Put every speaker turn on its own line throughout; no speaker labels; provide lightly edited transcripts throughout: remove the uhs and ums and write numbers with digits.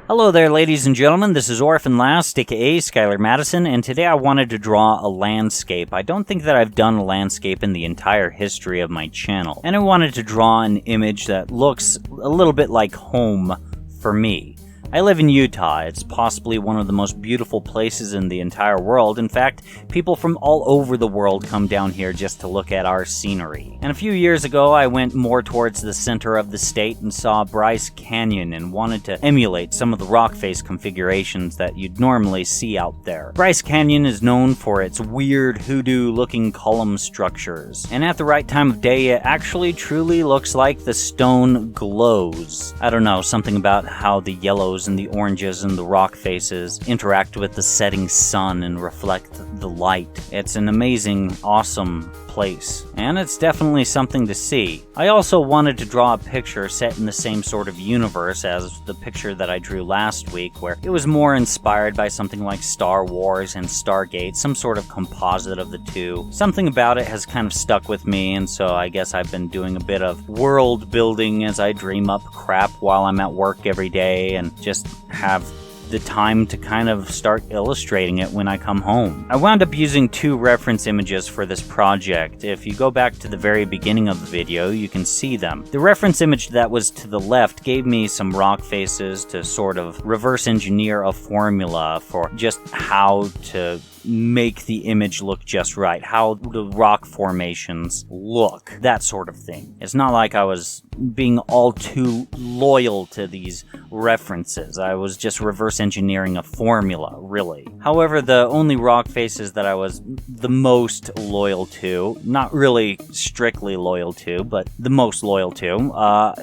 Hello there, ladies and gentlemen. This is Orphan Last, aka Skylar Madison, and today I wanted to draw a landscape. I don't think that I've done a landscape in the entire history of my channel, and I wanted to draw an image that looks a little bit like home for me. I live in Utah. It's possibly one of the most beautiful places in the entire world. In fact, people from all over the world come down here just to look at our scenery. And a few years ago, I went more towards the center of the state and saw Bryce Canyon and wanted to emulate some of the rock face configurations that you'd normally see out there. Bryce Canyon is known for its weird hoodoo-looking column structures. And at the right time of day, it actually truly looks like the stone glows. I don't know, something about how the yellows and the oranges and the rock faces interact with the setting sun and reflect the light. It's an amazing, awesome place, and it's definitely something to see. I also wanted to draw a picture set in the same sort of universe as the picture that I drew last week, where it was more inspired by something like Star Wars and Stargate, some sort of composite of the two. Something about it has kind of stuck with me, and so I guess I've been doing a bit of world building as I dream up crap while I'm at work every day and just have the time to kind of start illustrating it when I come home. I wound up using two reference images for this project. If you go back to the very beginning of the video, you can see them. The reference image that was to the left gave me some rock faces to sort of reverse engineer a formula for just how to make the image look just right, how the rock formations look, that sort of thing. It's not like I was being all too loyal to these references. I was just reverse engineering a formula, really. However, the only rock faces that I was the most loyal to, not really strictly loyal to, but the most loyal to,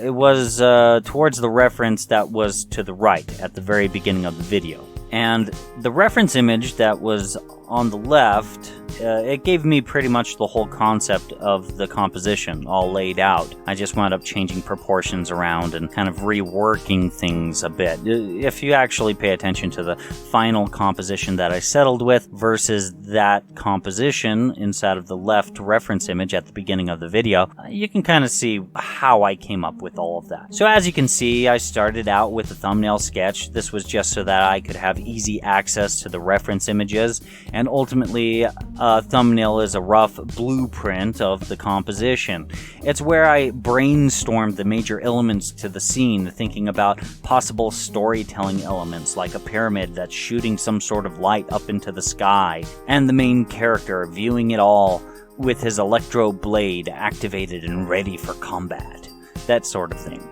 it was towards the reference that was to the right at the very beginning of the video. And the reference image that was on the left, it gave me pretty much the whole concept of the composition all laid out. I just wound up changing proportions around and kind of reworking things a bit. If you actually pay attention to the final composition that I settled with versus that composition inside of the left reference image at the beginning of the video, you can kind of see how I came up with all of that. So as you can see, I started out with a thumbnail sketch. This was just so that I could have easy access to the reference images, and ultimately a thumbnail is a rough blueprint of the composition. It's where I brainstormed the major elements to the scene, thinking about possible storytelling elements like a pyramid that's shooting some sort of light up into the sky, and the main character viewing it all with his electro blade activated and ready for combat. That sort of thing.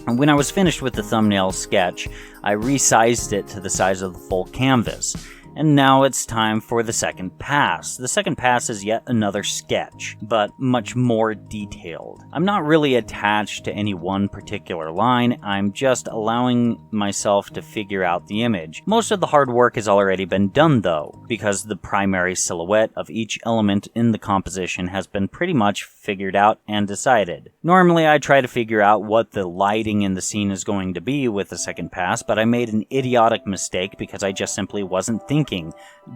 And when I was finished with the thumbnail sketch, I resized it to the size of the full canvas. And now it's time for the second pass. The second pass is yet another sketch, but much more detailed. I'm not really attached to any one particular line, I'm just allowing myself to figure out the image. Most of the hard work has already been done though, because the primary silhouette of each element in the composition has been pretty much figured out and decided. Normally I try to figure out what the lighting in the scene is going to be with the second pass, but I made an idiotic mistake because I just simply wasn't thinking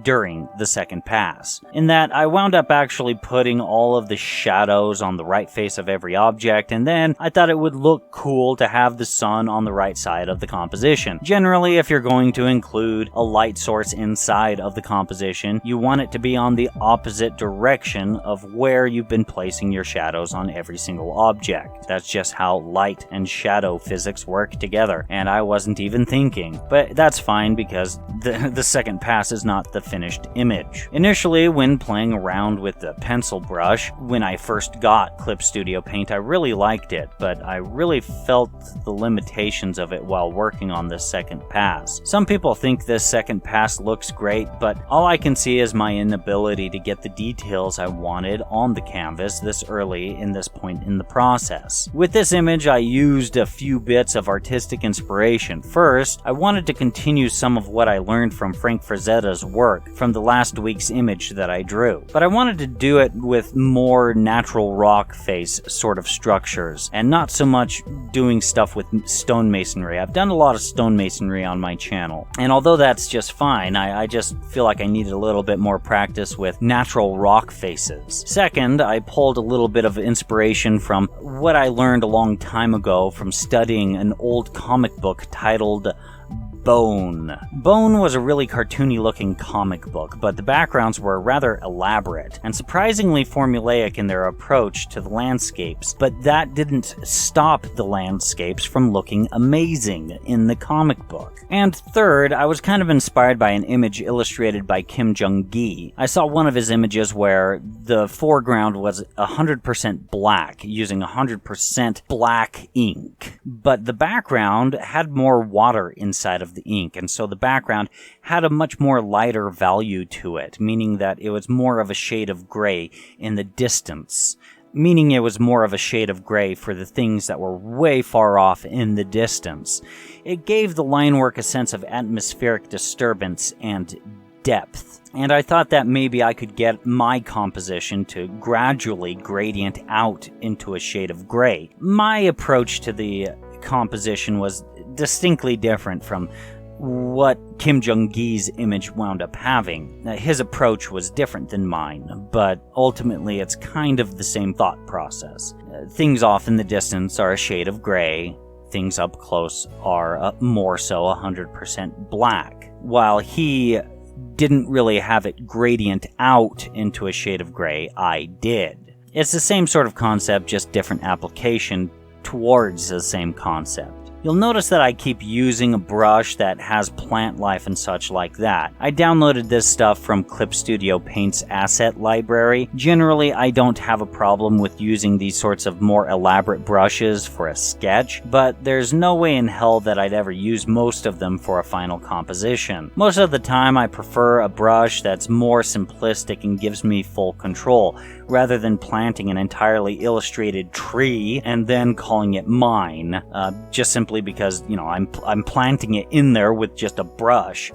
during the second pass. In that, I wound up actually putting all of the shadows on the right face of every object, and then I thought it would look cool to have the sun on the right side of the composition. Generally, if you're going to include a light source inside of the composition, you want it to be on the opposite direction of where you've been placing your shadows on every single object. That's just how light and shadow physics work together, and I wasn't even thinking. But that's fine because the second pass is not the finished image. Initially, when playing around with the pencil brush, when I first got Clip Studio Paint, I really liked it, but I really felt the limitations of it while working on this second pass. Some people think this second pass looks great, but all I can see is my inability to get the details I wanted on the canvas this early in this point in the process. With this image, I used a few bits of artistic inspiration. First, I wanted to continue some of what I learned from Frank Frazetta's work from the last week's image that I drew. But I wanted to do it with more natural rock face sort of structures, and not so much doing stuff with stonemasonry. I've done a lot of stonemasonry on my channel, and although that's just fine, I just feel like I needed a little bit more practice with natural rock faces. Second, I pulled a little bit of inspiration from what I learned a long time ago from studying an old comic book titled Bone. Bone was a really cartoony looking comic book, but the backgrounds were rather elaborate and surprisingly formulaic in their approach to the landscapes, but that didn't stop the landscapes from looking amazing in the comic book. And third, I was kind of inspired by an image illustrated by Kim Jung-gi. I saw one of his images where the foreground was 100% black, using 100% black ink, but the background had more water inside of the ink, and so the background had a much more lighter value to it, meaning that it was more of a shade of gray in the distance. Meaning it was more of a shade of gray for the things that were way far off in the distance. It gave the line work a sense of atmospheric disturbance and depth. And I thought that maybe I could get my composition to gradually gradient out into a shade of gray. My approach to the composition was distinctly different from what Kim Jung-gi's image wound up having. His approach was different than mine, but ultimately it's kind of the same thought process. Things off in the distance are a shade of gray, things up close are more so 100% black. While he didn't really have it gradient out into a shade of gray, I did. It's the same sort of concept, just different application towards the same concept. You'll notice that I keep using a brush that has plant life and such like that. I downloaded this stuff from Clip Studio Paint's asset library. Generally, I don't have a problem with using these sorts of more elaborate brushes for a sketch, but there's no way in hell that I'd ever use most of them for a final composition. Most of the time, I prefer a brush that's more simplistic and gives me full control, rather than planting an entirely illustrated tree and then calling it mine, just simply because, you know, I'm planting it in there with just a brush.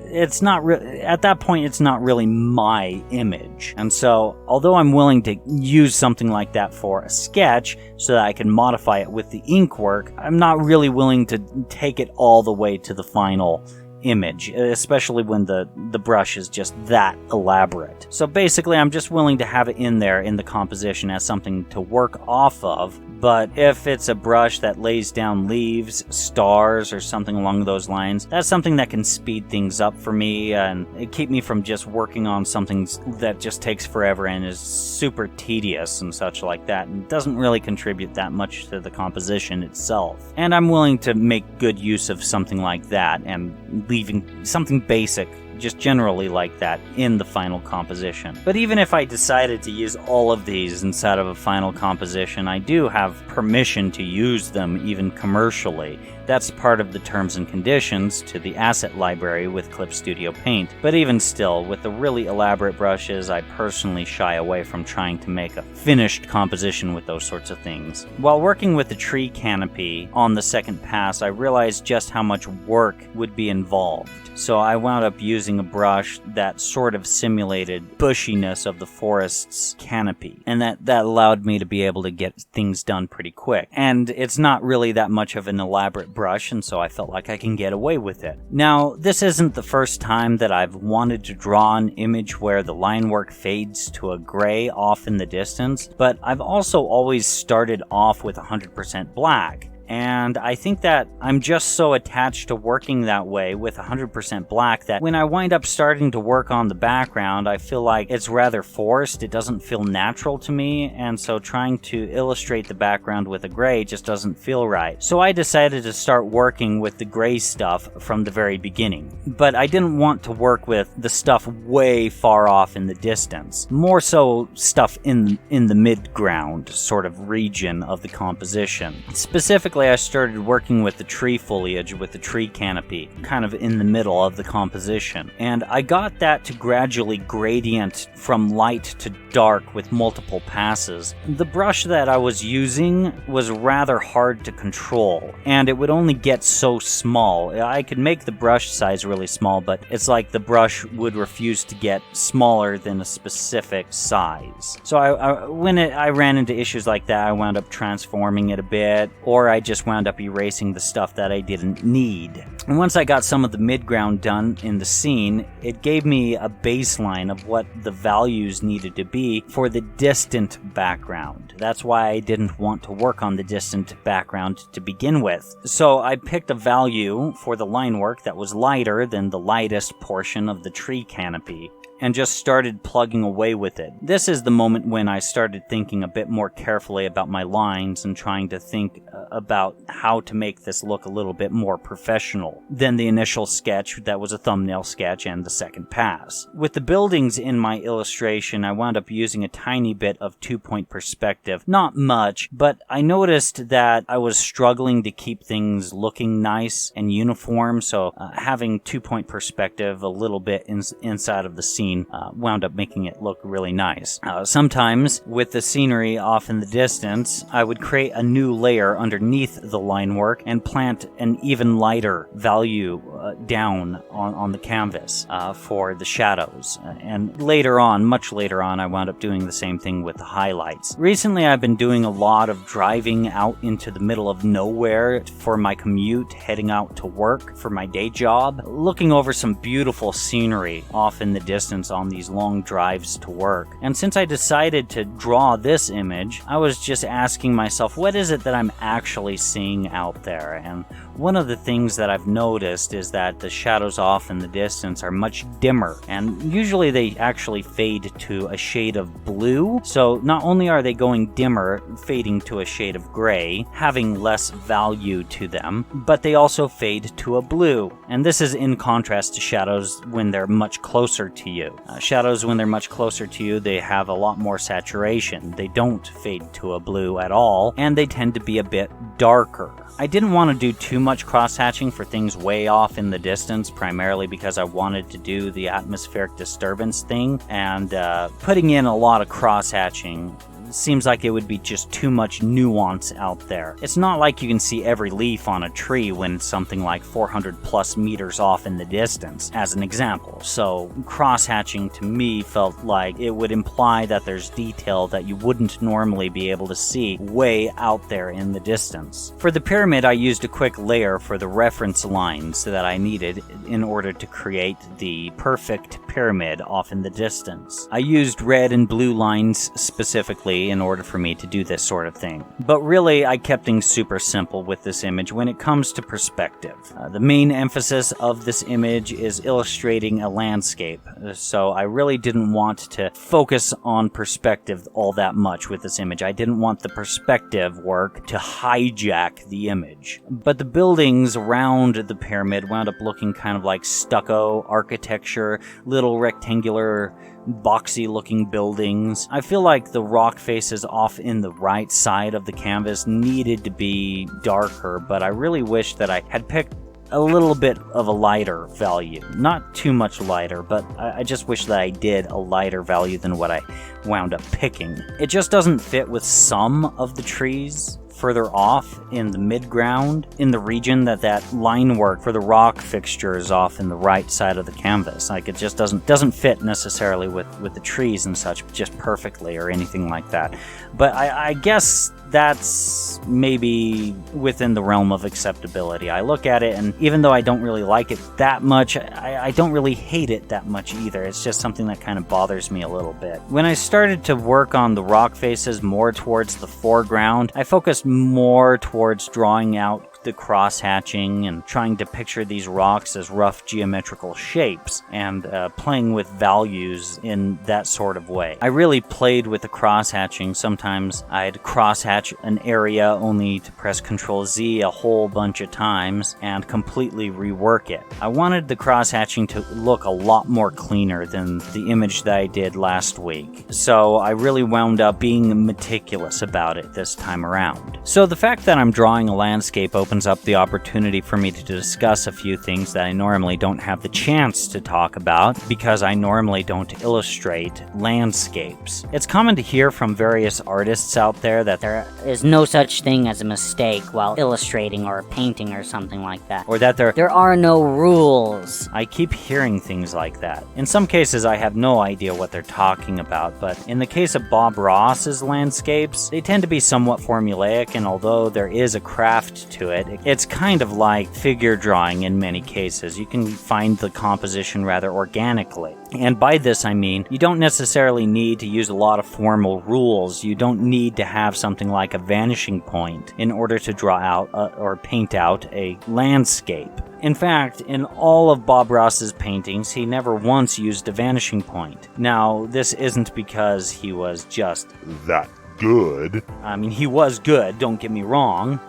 It's not at that point, it's not really my image. And so, although I'm willing to use something like that for a sketch so that I can modify it with the ink work, I'm not really willing to take it all the way to the final image, especially when the brush is just that elaborate. So basically, I'm just willing to have it in there in the composition as something to work off of, but if it's a brush that lays down leaves, stars, or something along those lines, that's something that can speed things up for me and keep me from just working on something that just takes forever and is super tedious and such like that, and doesn't really contribute that much to the composition itself. And I'm willing to make good use of something like that and leaving something basic, just generally like that, in the final composition. But even if I decided to use all of these inside of a final composition, I do have permission to use them even commercially. That's part of the terms and conditions to the asset library with Clip Studio Paint. But even still, with the really elaborate brushes, I personally shy away from trying to make a finished composition with those sorts of things. While working with the tree canopy on the second pass, I realized just how much work would be involved. So I wound up using a brush that sort of simulated bushiness of the forest's canopy. And that allowed me to be able to get things done pretty quick. And it's not really that much of an elaborate brush, and so I felt like I can get away with it. Now, this isn't the first time that I've wanted to draw an image where the line work fades to a gray off in the distance, but I've also always started off with 100% black. And I think that I'm just so attached to working that way with 100% black that when I wind up starting to work on the background, I feel like it's rather forced. It doesn't feel natural to me, and so trying to illustrate the background with a gray just doesn't feel right. So I decided to start working with the gray stuff from the very beginning. But I didn't want to work with the stuff way far off in the distance. More so stuff in the mid-ground sort of region of the composition. Specifically, I started working with the tree foliage with the tree canopy, kind of in the middle of the composition. And I got that to gradually gradient from light to dark with multiple passes. The brush that I was using was rather hard to control, and it would only get so small. I could make the brush size really small, but it's like the brush would refuse to get smaller than a specific size. So when I ran into issues like that, I wound up transforming it a bit, or I'd just wound up erasing the stuff that I didn't need. And once I got some of the midground done in the scene, it gave me a baseline of what the values needed to be for the distant background. That's why I didn't want to work on the distant background to begin with. So I picked a value for the line work that was lighter than the lightest portion of the tree canopy, and just started plugging away with it. This is the moment when I started thinking a bit more carefully about my lines and trying to think about how to make this look a little bit more professional than the initial sketch that was a thumbnail sketch and the second pass. With the buildings in my illustration, I wound up using a tiny bit of 2-point perspective. Not much, but I noticed that I was struggling to keep things looking nice and uniform, so having 2-point perspective a little bit inside of the scene wound up making it look really nice. Sometimes, with the scenery off in the distance, I would create a new layer underneath the line work and plant an even lighter value down on the canvas for the shadows. And later on, much later on, I wound up doing the same thing with the highlights. Recently, I've been doing a lot of driving out into the middle of nowhere for my commute, heading out to work for my day job, looking over some beautiful scenery off in the distance on these long drives to work. And since I decided to draw this image, I was just asking myself, what is it that I'm actually seeing out there? And one of the things that I've noticed is that the shadows off in the distance are much dimmer, and usually they actually fade to a shade of blue. So not only are they going dimmer, fading to a shade of gray, having less value to them, but they also fade to a blue. And this is in contrast to shadows when they're much closer to you. Shadows, when they're much closer to you, they have a lot more saturation. They don't fade to a blue at all, and they tend to be a bit darker. I didn't want to do too much cross-hatching for things way off in the distance, primarily because I wanted to do the atmospheric disturbance thing, and putting in a lot of cross-hatching seems like it would be just too much nuance out there. It's not like you can see every leaf on a tree when it's something like 400 plus meters off in the distance, as an example. So cross-hatching to me felt like it would imply that there's detail that you wouldn't normally be able to see way out there in the distance. For the pyramid, I used a quick layer for the reference lines that I needed in order to create the perfect pyramid off in the distance. I used red and blue lines specifically in order for me to do this sort of thing. But really, I kept things super simple with this image when it comes to perspective. The main emphasis of this image is illustrating a landscape, so I really didn't want to focus on perspective all that much with this image. I didn't want the perspective work to hijack the image. But the buildings around the pyramid wound up looking kind of like stucco architecture, little rectangular boxy looking buildings. I feel like the rock faces off in the right side of the canvas needed to be darker, but I really wish that I had picked a little bit of a lighter value. Not too much lighter, but I just wish that I did a lighter value than what I wound up picking. It just doesn't fit with some of the trees further off in the midground, in the region that line work for the rock fixture is off in the right side of the canvas. Like, it just doesn't fit necessarily with the trees and such just perfectly or anything like that. But I guess that's maybe within the realm of acceptability. I look at it, and even though I don't really like it that much, I don't really hate it that much either. It's just something that kind of bothers me a little bit. When I started to work on the rock faces more towards the foreground, I focused more towards drawing out the cross-hatching and trying to picture these rocks as rough geometrical shapes and playing with values in that sort of way. I really played with the cross-hatching. Sometimes I'd cross-hatch an area only to press Ctrl-Z a whole bunch of times and completely rework it. I wanted the cross-hatching to look a lot more cleaner than the image that I did last week. So I really wound up being meticulous about it this time around. So the fact that I'm drawing a landscape opens opens up the opportunity for me to discuss a few things that I normally don't have the chance to talk about because I normally don't illustrate landscapes. It's common to hear from various artists out there that
There is no such thing as a mistake while illustrating or painting or something like that.
or that
There are no rules.
I keep hearing things like that. In some cases, I have no idea what they're talking about, but in the case of Bob Ross's landscapes, they tend to be somewhat formulaic, and although there is a craft to it, it's kind of like figure drawing in many cases. You can find the composition rather organically. And by this I mean, you don't necessarily need to use a lot of formal rules. You don't need to have something like a vanishing point in order to draw out or paint out a landscape. In fact, in all of Bob Ross's paintings, he never once used a vanishing point. Now, this isn't because he was just
that good.
I mean, he was good, don't get me wrong.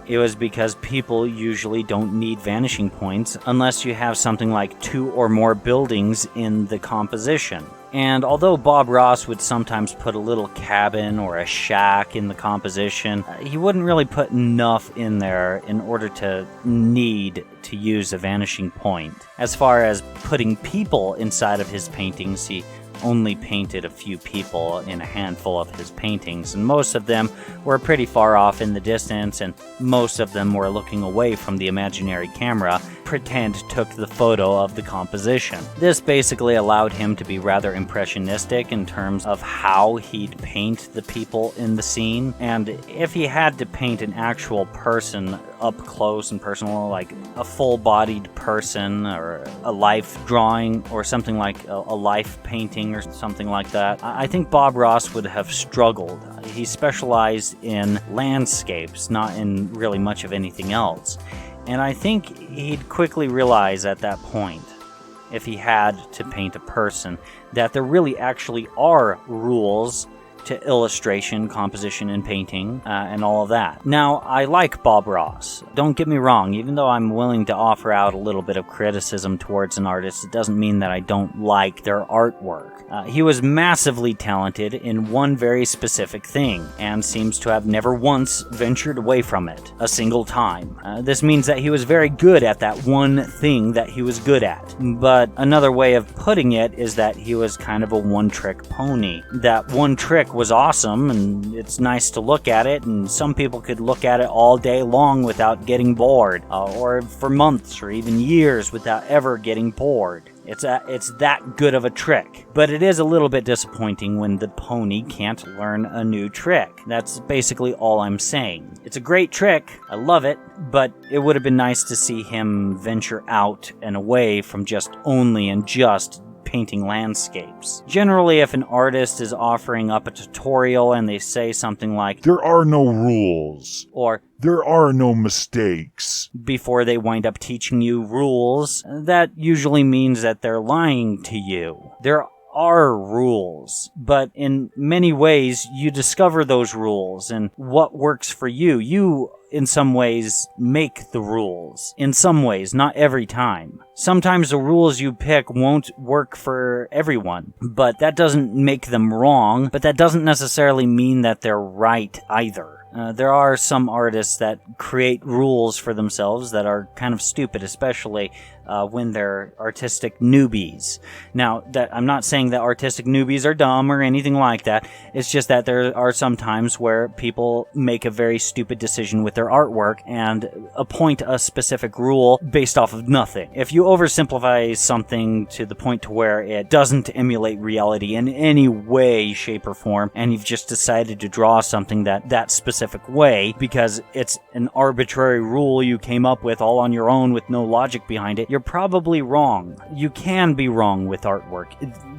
It was because people usually don't need vanishing points unless you have something like 2 or more buildings in the composition. And although Bob Ross would sometimes put a little cabin or a shack in the composition, he wouldn't really put enough in there in order to need to use a vanishing point. As far as putting people inside of his paintings, he only painted a few people in a handful of his paintings, and most of them were pretty far off in the distance, and most of them were looking away from the imaginary camera, pretend took the photo of the composition. This basically allowed him to be rather impressionistic in terms of how he'd paint the people in the scene, and if he had to paint an actual person up close and personal, like a full-bodied person or a life drawing or something like a life painting or something like that, I think Bob Ross would have struggled. He specialized in landscapes, not in really much of anything else. And I think he'd quickly realize at that point, if he had to paint a person, that there really actually are rules to illustration, composition, and painting, and all of that. Now, I like Bob Ross. Don't get me wrong, even though I'm willing to offer out a little bit of criticism towards an artist, it doesn't mean that I don't like their artwork. He was massively talented in one very specific thing, and seems to have never once ventured away from it, a single time. This means that he was very good at that one thing that he was good at. But another way of putting it is that he was kind of a one-trick pony. That one trick was awesome, and it's nice to look at it, and some people could look at it all day long without getting bored, or for months or even years without ever getting bored. It's that good of a trick. But it is a little bit disappointing when the pony can't learn a new trick. That's basically all I'm saying. It's a great trick, I love it, but it would have been nice to see him venture out and away from just only and just painting landscapes. Generally, if an artist is offering up a tutorial and they say something like,
"There are no rules,"
or
"There are no mistakes,"
before they wind up teaching you rules, that usually means that they're lying to you. There are rules, but in many ways you discover those rules and what works for you. You, in some ways, make the rules. In some ways, not every time. Sometimes the rules you pick won't work for everyone, but that doesn't make them wrong, but that doesn't necessarily mean that they're right either. There are some artists that create rules for themselves that are kind of stupid, especially when they're artistic newbies. Now, that I'm not saying that artistic newbies are dumb or anything like that. It's just that there are some times where people make a very stupid decision with their artwork and appoint a specific rule based off of nothing. If you oversimplify something to the point to where it doesn't emulate reality in any way, shape, or form, and you've just decided to draw something that specific way because it's an arbitrary rule you came up with all on your own with no logic behind it, you're probably wrong. You can be wrong with artwork.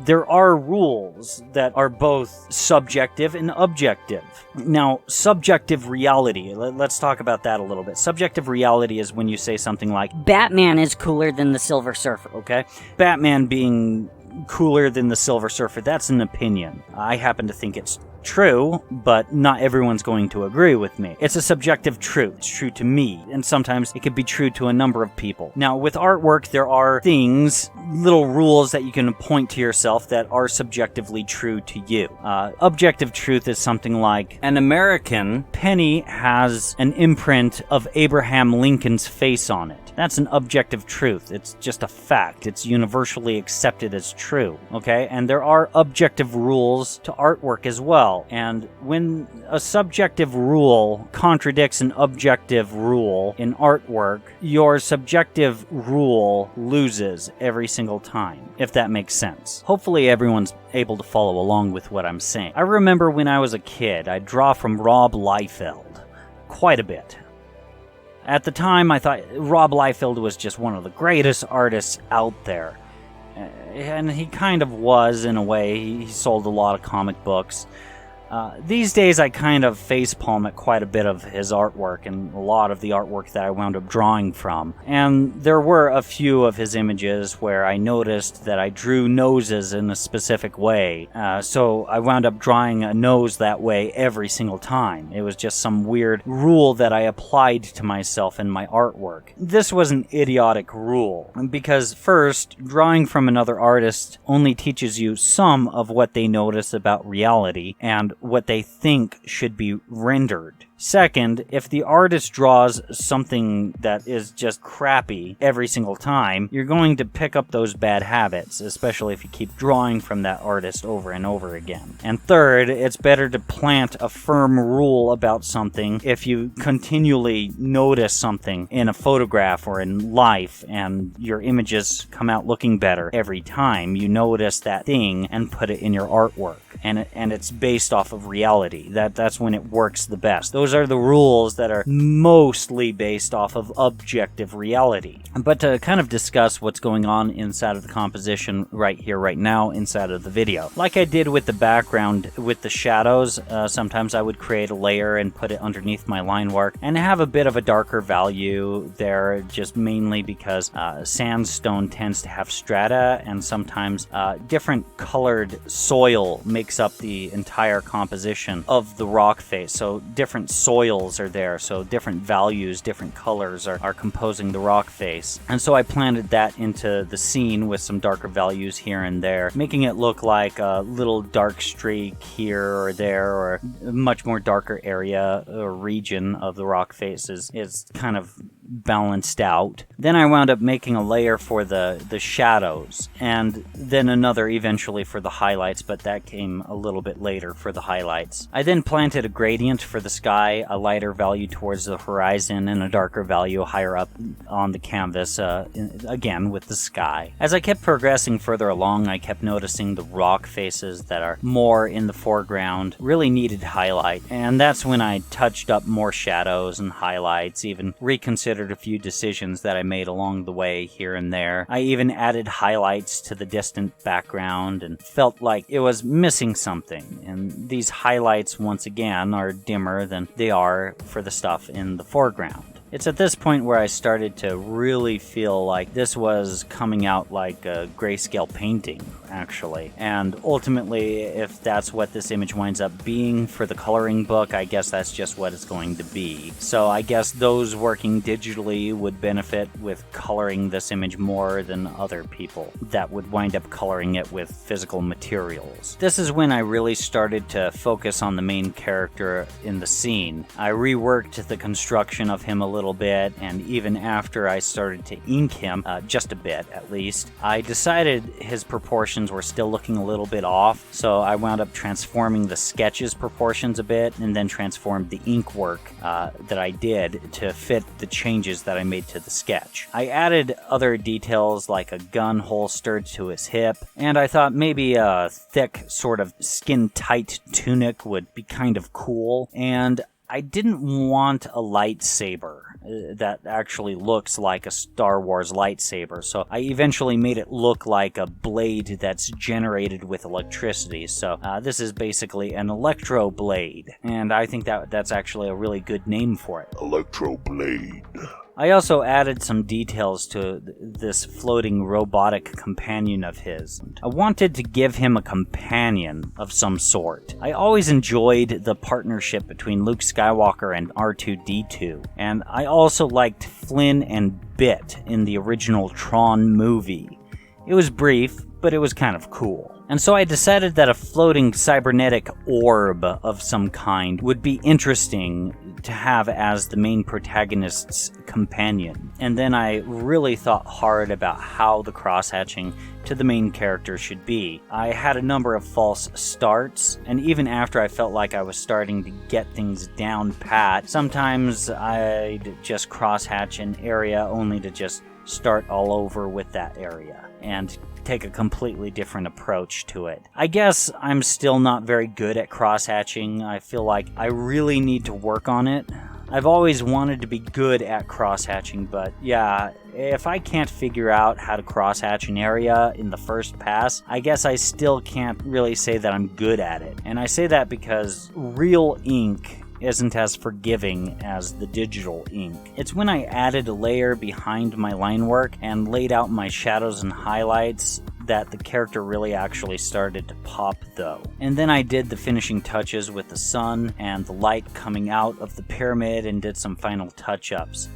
There are rules that are both subjective and objective. Now, subjective reality, let's talk about that a little bit. Subjective reality is when you say something like,
Batman is cooler than the Silver Surfer.
Okay? Batman being cooler than the Silver Surfer, that's an opinion. I happen to think it's true, but not everyone's going to agree with me. It's a subjective truth. It's true to me, and sometimes it could be true to a number of people. Now, with artwork, there are things, little rules that you can point to yourself that are subjectively true to you. Objective truth is something like, an American penny has an imprint of Abraham Lincoln's face on it. That's an objective truth. It's just a fact. It's universally accepted as true, okay? And there are objective rules to artwork as well. And when a subjective rule contradicts an objective rule in artwork, your subjective rule loses every single time, if that makes sense. Hopefully everyone's able to follow along with what I'm saying. I remember when I was a kid, I'd draw from Rob Liefeld quite a bit. At the time, I thought Rob Liefeld was just one of the greatest artists out there. And he kind of was, in a way. He sold a lot of comic books. These days, I kind of facepalm at quite a bit of his artwork and a lot of the artwork that I wound up drawing from. And there were a few of his images where I noticed that I drew noses in a specific way. So I wound up drawing a nose that way every single time. It was just some weird rule that I applied to myself in my artwork. This was an idiotic rule, because first, drawing from another artist only teaches you some of what they notice about reality and what they think should be rendered. Second, if the artist draws something that is just crappy every single time, you're going to pick up those bad habits, especially if you keep drawing from that artist over and over again. And third, it's better to plant a firm rule about something if you continually notice something in a photograph or in life and your images come out looking better every time you notice that thing and put it in your artwork. And it's based off of reality. That's when it works the best. Those are the rules that are mostly based off of objective reality. But to kind of discuss what's going on inside of the composition right here, right now, inside of the video. Like I did with the background, with the shadows, sometimes I would create a layer and put it underneath my line work and have a bit of a darker value there, just mainly because sandstone tends to have strata, and sometimes different colored soil makes up the entire composition of the rock face. So different soils are there, so different values, different colors are composing the rock face. And so I planted that into the scene with some darker values here and there, making it look like a little dark streak here or there, or a much more darker area or region of the rock face is kind of balanced out. Then I wound up making a layer for the shadows, and then another eventually for the highlights, but that came a little bit later for the highlights. I then planted a gradient for the sky, a lighter value towards the horizon and a darker value higher up on the canvas, again with the sky. As I kept progressing further along, I kept noticing the rock faces that are more in the foreground really needed highlight, and that's when I touched up more shadows and highlights, even reconsidered a few decisions that I made along the way here and there. I even added highlights to the distant background and felt like it was missing something, and these highlights once again are dimmer than they are for the stuff in the foreground. It's at this point where I started to really feel like this was coming out like a grayscale painting, actually. And ultimately, if that's what this image winds up being for the coloring book, I guess that's just what it's going to be. So I guess those working digitally would benefit with coloring this image more than other people that would wind up coloring it with physical materials. This is when I really started to focus on the main character in the scene. I reworked the construction of him a little bit, and even after I started to ink him, just a bit at least, I decided his proportions were still looking a little bit off, so I wound up transforming the sketch's proportions a bit, and then transformed the ink work that I did to fit the changes that I made to the sketch. I added other details like a gun holstered to his hip, and I thought maybe a thick sort of skin-tight tunic would be kind of cool, and I didn't want a lightsaber that actually looks like a Star Wars lightsaber, so I eventually made it look like a blade that's generated with electricity. So this is basically an electro blade, and I think that's actually a really good name for it.
Electro blade.
I also added some details to this floating robotic companion of his. I wanted to give him a companion of some sort. I always enjoyed the partnership between Luke Skywalker and R2-D2, and I also liked Flynn and Bit in the original Tron movie. It was brief, but it was kind of cool. And so I decided that a floating cybernetic orb of some kind would be interesting to have as the main protagonist's companion. And then I really thought hard about how the crosshatching to the main character should be. I had a number of false starts, and even after I felt like I was starting to get things down pat, sometimes I'd just crosshatch an area only to just start all over with that area and take a completely different approach to it. I guess I'm still not very good at crosshatching. I feel like I really need to work on it. I've always wanted to be good at crosshatching, but yeah, if I can't figure out how to crosshatch an area in the first pass, I guess I still can't really say that I'm good at it. And I say that because real ink isn't as forgiving as the digital ink. It's when I added a layer behind my line work and laid out my shadows and highlights that the character really actually started to pop though. And then I did the finishing touches with the sun and the light coming out of the pyramid and did some final touch-ups.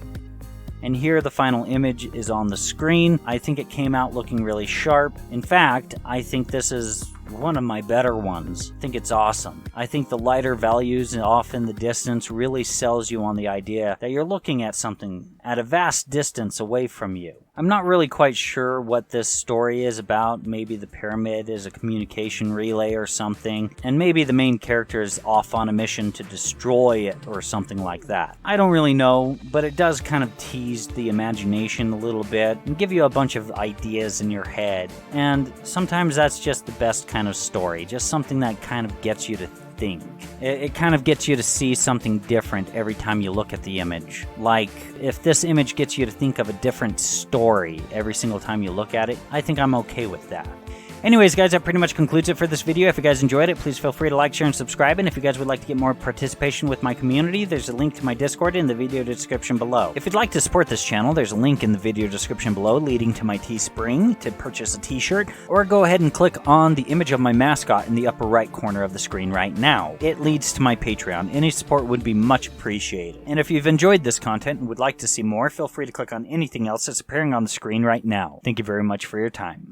And here the final image is on the screen. I think it came out looking really sharp. In fact, I think this is one of my better ones. I think it's awesome. I think the lighter values off in the distance really sells you on the idea that you're looking at something at a vast distance away from you. I'm not really quite sure what this story is about. Maybe the pyramid is a communication relay or something, and maybe the main character is off on a mission to destroy it or something like that. I don't really know, but it does kind of tease the imagination a little bit and give you a bunch of ideas in your head. And sometimes that's just the best kind of story, just something that kind of gets you to think. It kind of gets you to see something different every time you look at the image. Like, if this image gets you to think of a different story every single time you look at it, I think I'm okay with that. Anyways, guys, that pretty much concludes it for this video. If you guys enjoyed it, please feel free to like, share, and subscribe. And if you guys would like to get more participation with my community, there's a link to my Discord in the video description below. If you'd like to support this channel, there's a link in the video description below leading to my Teespring to purchase a t-shirt, or go ahead and click on the image of my mascot in the upper right corner of the screen right now. It leads to my Patreon. Any support would be much appreciated. And if you've enjoyed this content and would like to see more, feel free to click on anything else that's appearing on the screen right now. Thank you very much for your time.